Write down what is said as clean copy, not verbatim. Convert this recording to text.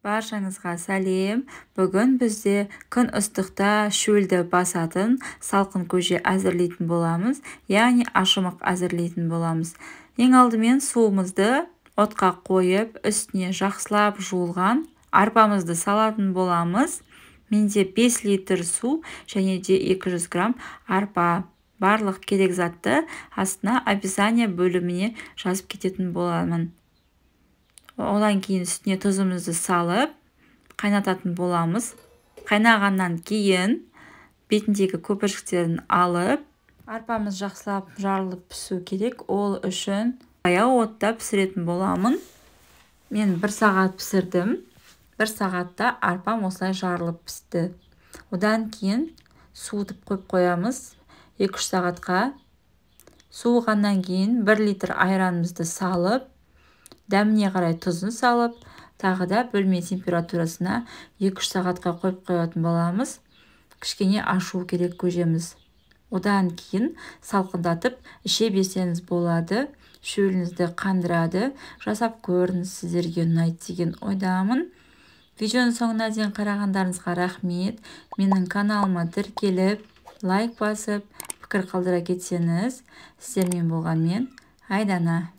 Баршаңызға сәлем. Бүгін бізде күн ыстықта шөлді басатын салқын көже әзірлейтін боламыз, яғни ашымық әзірлейтін боламыз. Ең алдымен суымызды отқа қойып, үстіне жақсылап жуылған арпамызды салатын боламыз. Менде 5 литр су және де 200 грамм арпа. Барлық керек затты астына описание бөліміне жазып кететін боламын. Одан кейін үстіне тұзымызды салып, қайнататын боламыз. Қайнағаннан кейін бетіндегі көпіршіктерін алып, арпамыз жақсылап жарылып пісу керек. Ол үшін баяу отта пісіретін боламын. Мен 1 сағат пісірдім. 1 сағатта арпам осылай жарылып пісті. Одан кейін суытып қойып қоямыз 2-3 сағатқа. Суығаннан кейін 1 литр айранымызды салып, дәміне қарай тұзын салып, тағы да бөлме температурасына 2-3 сағатқа қойып қоятын боламыз. Кішкене ашу керек көжеміз. Одан кейін салқындатып іше берсеңіз болады. Шөліңізді қандырады. Жасап көріңіз, сіздерге ұнайды деген ойдамын. Видеоның соңына дейін қарағандарыңызға рахмет. Менің каналыма тіркеліп, лайк басып, пікір қалдыра кетсеңіз, сіздермен болған мен Айдана.